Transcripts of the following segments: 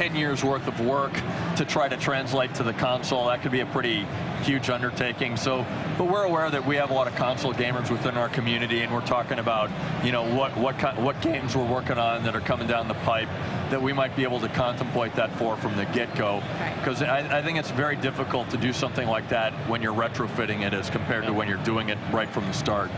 10 years worth of work to try to translate to the console. That could be a pretty huge undertaking. So, but we're aware that we have a lot of console gamers within our community, and we're talking about, you know, what games we're working on that are coming down the pipe that we might be able to contemplate that for from the get-go. Because I think it's very difficult to do something like that when you're retrofitting it as compared to when you're doing it right from the start.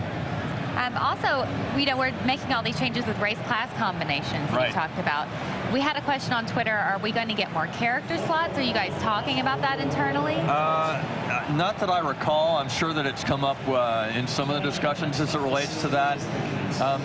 Also, you know, we're making all these changes with race class combinations that you talked about. We had a question on Twitter, are we going to get more character slots? Are you guys talking about that internally? Not that I recall. I'm sure that it's come up in some of the discussions as it relates to that.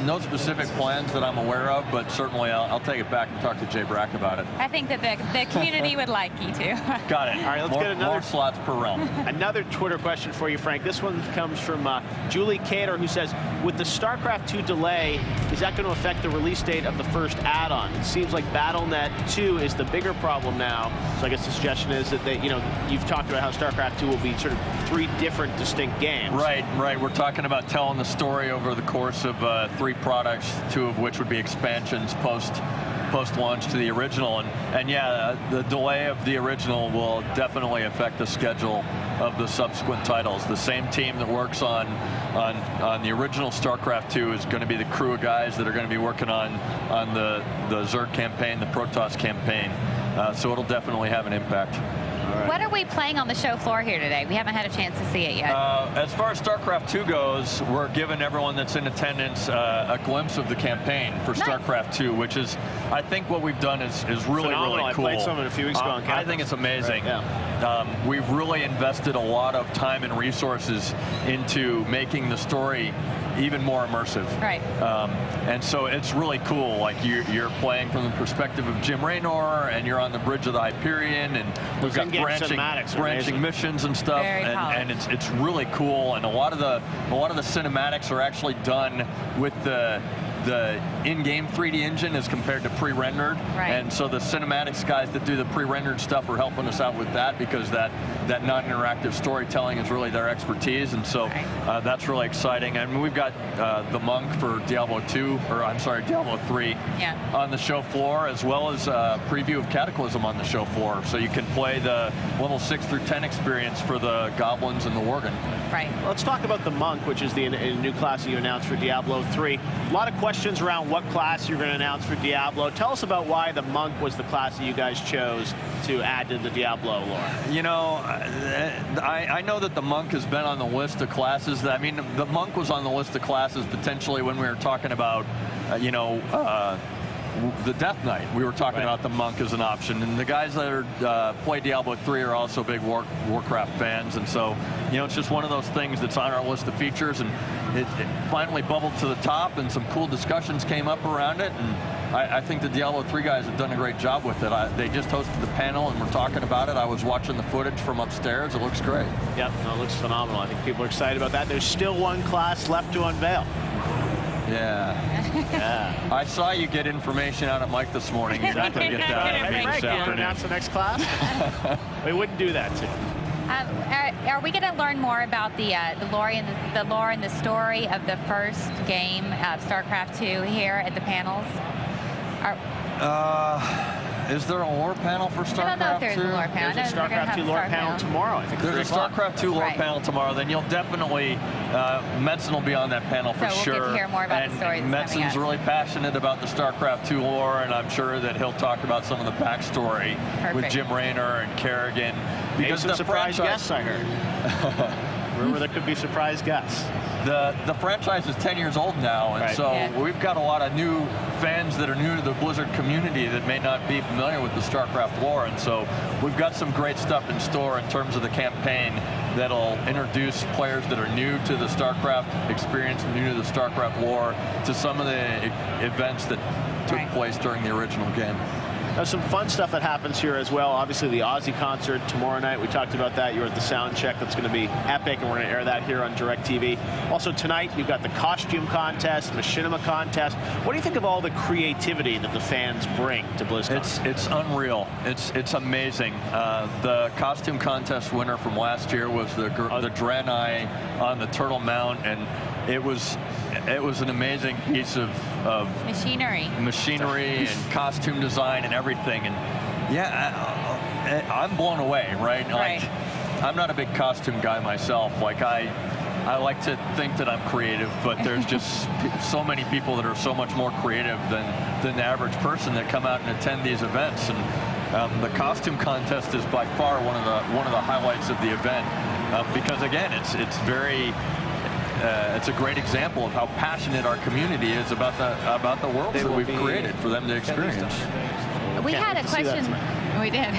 No specific plans that I'm aware of, but certainly I'll take it back and talk to Jay Brack about it. I think that the community would like you to. Got it. All right, let's get another more slots per realm. Another Twitter question for you, Frank. This one comes from Julie Cater, who says, with the StarCraft 2 delay, is that going to affect the release date of the first add-on? It seems like BattleNet 2 is the bigger problem now. So I guess the suggestion is that they, you know, you've talked about how StarCraft 2 will be sort of 3 different distinct games. Right. We're talking about telling the story over the course of 3 products, 2 of which would be expansions post-launch to the original. And yeah, the delay of the original will definitely affect the schedule of the subsequent titles. The same team that works on the original StarCraft 2 is going to be the crew of guys that are going to be working on the Zerg campaign, the Protoss campaign. So it'll definitely have an impact. Right. What are we playing on the show floor here today? We haven't had a chance to see it yet. As far as StarCraft 2 goes, we're giving everyone that's in attendance a glimpse of the campaign for StarCraft 2, which is, I think what we've done is really, really cool. I played some a few weeks ago on campus. I think it's amazing. Right, yeah. We've really invested a lot of time and resources into making the story even more immersive. Right. And so it's really cool. Like you're playing from the perspective of Jim Raynor, and you're on the bridge of the Hyperion, and we've got branching missions and stuff, and it's really cool. And a lot of the cinematics are actually done with the in-game 3D engine as compared to pre-rendered. Right. And so the cinematics guys that do the pre-rendered stuff are helping us out with that, because that non-interactive storytelling is really their expertise. And so that's really exciting. And we've got the Monk for Diablo 2, or I'm sorry, Diablo 3 on the show floor, as well as a preview of Cataclysm on the show floor. So you can play the level 6 through 10 experience for the Goblins and the Worgen. Right. Let's talk about the Monk, which is the new class that you announced for Diablo 3. A lot of questions around what class you're going to announce for Diablo. Tell us about why the Monk was the class that you guys chose to add to the Diablo lore. You know, I know that the Monk has been on the list of classes. I mean, the Monk was on the list of classes potentially when we were talking about, you know, the Death Knight. We were talking about the Monk as an option, and the guys that play Diablo 3 are also big Warcraft fans, and so, you know, it's just one of those things that's on our list of features, and it finally bubbled to the top, and some cool discussions came up around it, and I think the Diablo 3 guys have done a great job with it. They just hosted the panel, and we're talking about it. I was watching the footage from upstairs. It looks great. Yep, no, it looks phenomenal. I think people are excited about that. There's still one class left to unveil. Yeah. I saw you get information out of Mike this morning. You're not going to get that out of me this afternoon. Announce the next class? We wouldn't do that too. Are we going to learn more about the lore and the story of the first game of StarCraft 2 here at the panels? Is there a lore panel for StarCraft 2? I don't know if there's a lore panel. There's a StarCraft 2 lore panel tomorrow, I think. There's a StarCraft 2 lore panel tomorrow. Then you'll definitely, Metzen will be on that panel for sure. So we'll get to hear more about the story that's coming up. Metzen's really passionate about the StarCraft 2 lore, and I'm sure that he'll talk about some of the backstory with Jim Raynor and Kerrigan. Because some surprise guests, I heard. Remember, there could be surprise guests. The franchise is 10 years old now, and so we've got a lot of new fans that are new to the Blizzard community that may not be familiar with the StarCraft lore, and so we've got some great stuff in store in terms of the campaign that'll introduce players that are new to the StarCraft experience, new to the StarCraft lore, to some of the events that took place during the original game. There's some fun stuff that happens here as well. Obviously, the Aussie concert tomorrow night. We talked about that. You were at the sound check. That's going to be epic, and we're going to air that here on DirecTV. Also, tonight, you've got the costume contest, machinima contest. What do you think of all the creativity that the fans bring to BlizzCon? It's unreal. It's amazing. The costume contest winner from last year was the Draenei on the Turtle Mount, and it was an amazing piece of machinery and costume design and everything. And Yeah, I'm blown away, right? Like, I'm not a big costume guy myself. Like, I like to think that I'm creative, but there's just so many people that are so much more creative than the average person that come out and attend these events. And the costume contest is by far one of the highlights of the event, because again, it's a great example of how passionate our community is about the worlds that we've created for them to experience. We had a question. We did.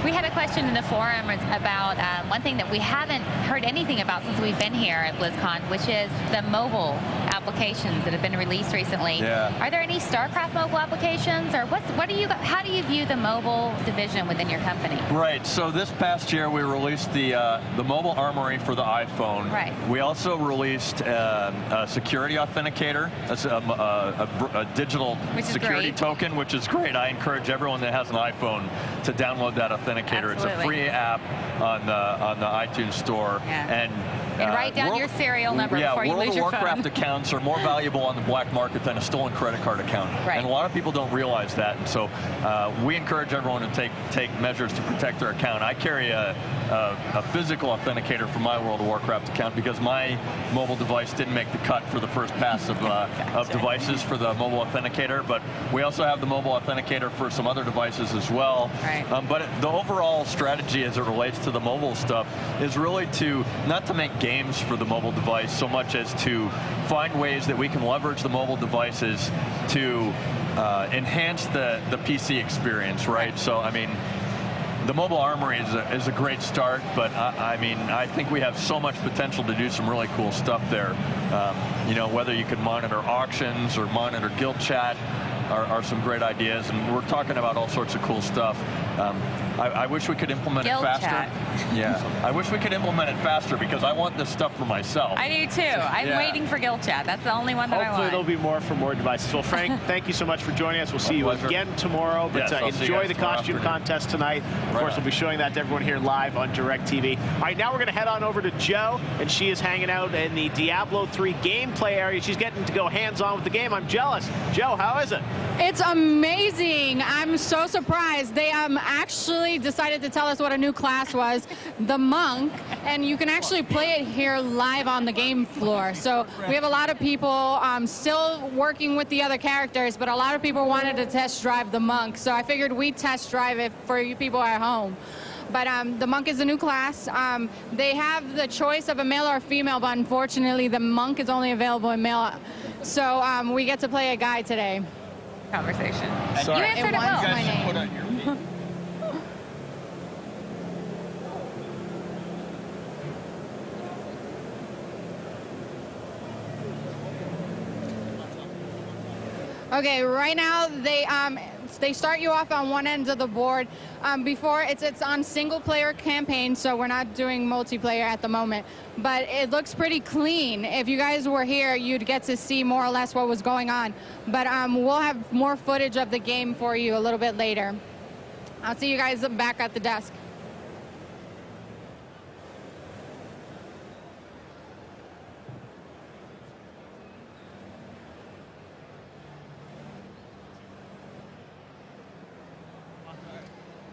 We had a question in the forum about one thing that we haven't heard anything about since we've been here at BlizzCon, which is the mobile applications that have been released recently. Yeah. Are there any StarCraft mobile applications, or how do you view the mobile division within your company? Right. So this past year we released the mobile armory for the iPhone. Right. We also released a security authenticator. That's a digital security token, which is great. I encourage everyone that has an iPhone to download that authenticator. Absolutely. It's a free app on the iTunes store. Yeah. And write down your serial number before you lose your phone. World of Warcraft accounts are more valuable on the black market than a stolen credit card account. Right. And a lot of people don't realize that. And so we encourage everyone to take measures to protect their account. I carry a physical authenticator for my World of Warcraft account because my mobile device didn't make the cut for the first pass of devices for the mobile authenticator. But we also have the mobile authenticator for some other devices as well. Right. But the overall strategy as it relates to the mobile stuff is really not to make games for the mobile device so much as to find ways that we can leverage the mobile devices to enhance the PC experience, right? So, I mean, the mobile armory is a great start, but I mean, I think we have so much potential to do some really cool stuff there. You know, whether you can monitor auctions or monitor guild chat are some great ideas, and we're talking about all sorts of cool stuff. I wish we could implement it faster. Chat. Yeah, I wish we could implement it faster because I want this stuff for myself. I do too. I'm waiting for Guild Chat. That's the only one that I want. Hopefully there'll be more for more devices. Well, Frank, thank you so much for joining us. We'll see you again tomorrow. But enjoy the costume contest tonight. Of course, we'll be showing that to everyone here live on DirecTV. All right, now we're going to head on over to Jo, and she is hanging out in the Diablo 3 gameplay area. She's getting to go hands-on with the game. I'm jealous. Jo, how is it? It's amazing. I'm so surprised. They actually decided to tell us what a new class was, the monk, and you can actually play it here live on the game floor. So we have a lot of people still working with the other characters, but a lot of people wanted to test drive the monk. So I figured we'd test drive it for you people at home. But the monk is a new class. They have the choice of a male or a female, but unfortunately the monk is only available in male. So we get to play a guy today. Conversation. Sorry. You answered it well. My name. Put on your feet. Okay, right now they start you off on one end of the board. Before it's on single player campaign, so we're not doing multiplayer at the moment. But it looks pretty clean. If you guys were here, you'd get to see more or less what was going on. But we'll have more footage of the game for you a little bit later. I'll see you guys back at the desk.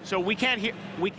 So we can't hear. We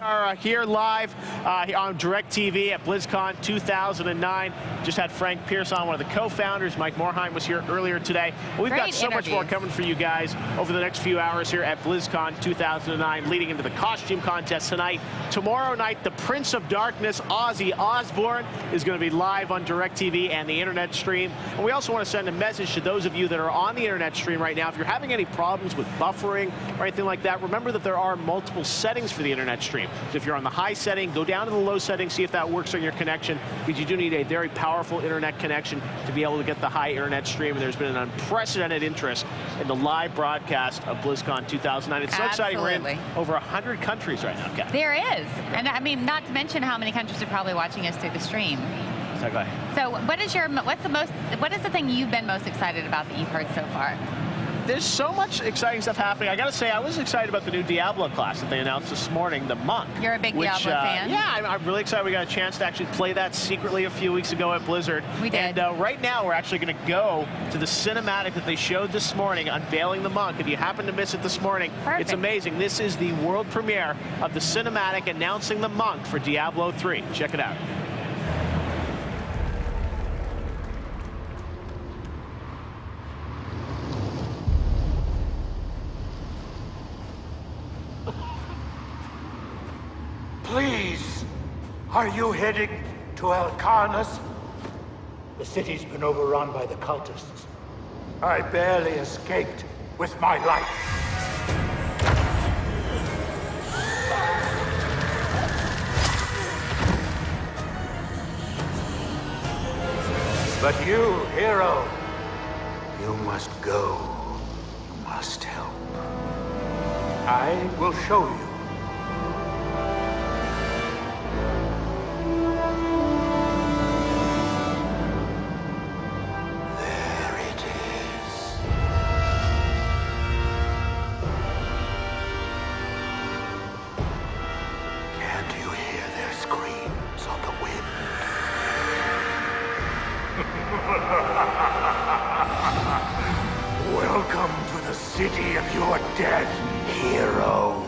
are here live on DirecTV at BlizzCon 2009. Just had Frank Pierce on, one of the co-founders. Mike Morheim was here earlier today. Well, we've got so much more coming for you guys over the next few hours here at BlizzCon 2009, leading into the costume contest tonight. Tomorrow night, the Prince of Darkness, Ozzy Osbourne, is going to be live on DirecTV and the internet stream. And we also want to send a message to those of you that are on the internet stream right now. If you're having any problems with buffering or anything like that, remember that there are multiple settings for the internet stream. So if you're on the high setting, go down to the low setting, see if that works on your connection, because you do need a very powerful internet connection to be able to get the high internet stream. And there's been an unprecedented interest in the live broadcast of BlizzCon 2009. It's so exciting. We're in over 100 countries right now, Kat. There is. And I mean, not to mention how many countries are probably watching us through the stream. Exactly. So what is the thing you've been most excited about that you've heard so far? there's so much exciting stuff happening. I got to say, I was excited about the new Diablo class that they announced this morning, the Monk. You're a big Diablo fan. Yeah, I'm really excited. We got a chance to actually play that secretly a few weeks ago at Blizzard. We did. And right now, we're actually going to go to the cinematic that they showed this morning, unveiling the Monk. If you happen to miss it this morning, it's amazing. This is the world premiere of the cinematic announcing the Monk for Diablo 3. Check it out. Please, are you heading to Alcarnus? The city's been overrun by the cultists. I barely escaped with my life. But you, hero, you must go. You must help. I will show you. Welcome to the city of your dead, hero.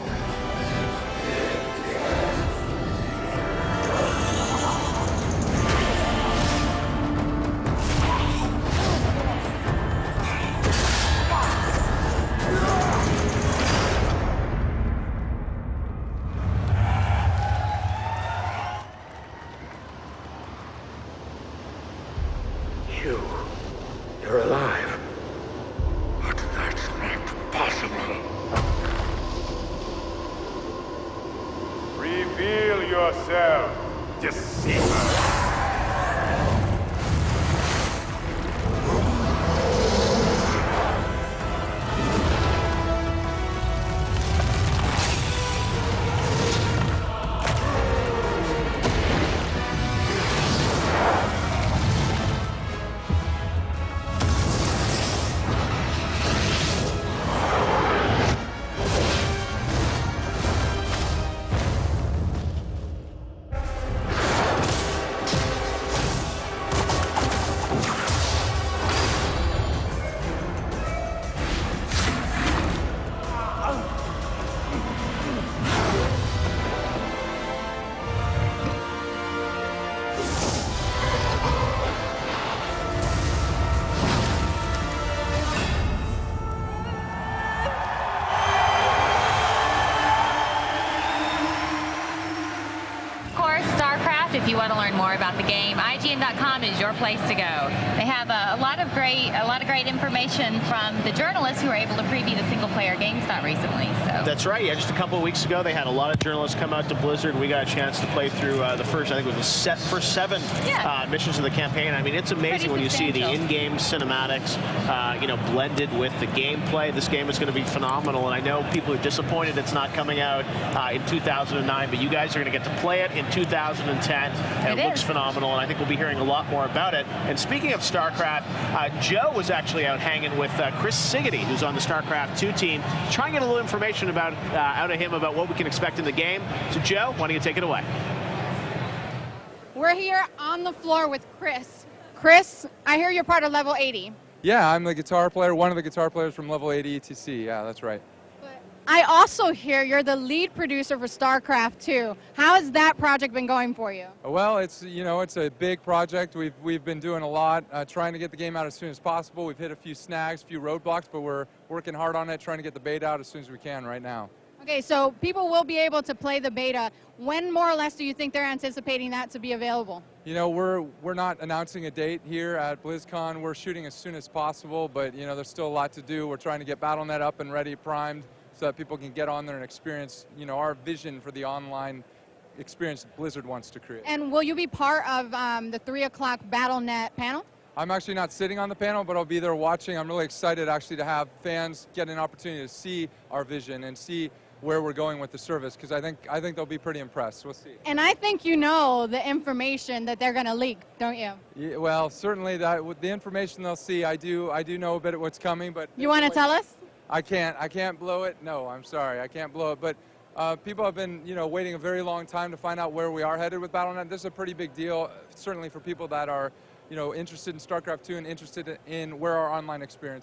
You're alive. But that's not possible. Reveal yourself, deceiver. If you want to learn more about the game, IGN.com is your place to go. They have a lot of great information from the journalists who were able to preview the single-player GameStop recently. So that's right. Yeah, just a couple of weeks ago, they had a lot of journalists come out to Blizzard. We got a chance to play through the first, I think it was the first 7 missions of the campaign. I mean, it's amazing when you see the in-game cinematics, blended with the gameplay. This game is going to be phenomenal, and I know people are disappointed it's not coming out in 2009, but you guys are going to get to play it in 2010. And it looks phenomenal, and I think we'll be hearing a lot more about it. And speaking of StarCraft, Joe was actually out hanging with Chris Siggety, who's on the StarCraft 2 team, trying to get a little information about out of him about what we can expect in the game. So, Joe, why don't you take it away? We're here on the floor with Chris. Chris, I hear you're part of Level 80. Yeah, I'm the guitar player, one of the guitar players from Level 80 ETC. Yeah, that's right. I also hear you're the lead producer for StarCraft 2. How has that project been going for you? Well, it's a big project. We've been doing a lot, trying to get the game out as soon as possible. We've hit a few snags, a few roadblocks, but we're working hard on it, trying to get the beta out as soon as we can right now. Okay, so people will be able to play the beta. When more or less do you think they're anticipating that to be available? You know, we're not announcing a date here at BlizzCon. We're shooting as soon as possible, but there's still a lot to do. We're trying to get Battle.net up and ready, primed, so that people can get on there and experience, our vision for the online experience Blizzard wants to create. And will you be part of the 3 o'clock Battle.net panel? I'm actually not sitting on the panel, but I'll be there watching. I'm really excited actually to have fans get an opportunity to see our vision and see where we're going with the service, because I think they'll be pretty impressed. We'll see. And I think you know the information that they're going to leak, don't you? Yeah, well, certainly that with the information they'll see, I do know a bit of what's coming, but You want to tell us? I can't blow it. No, I'm sorry, I can't blow it. But people have been, waiting a very long time to find out where we are headed with Battle.net. This is a pretty big deal, certainly for people that are, interested in StarCraft 2 and interested in where our online experience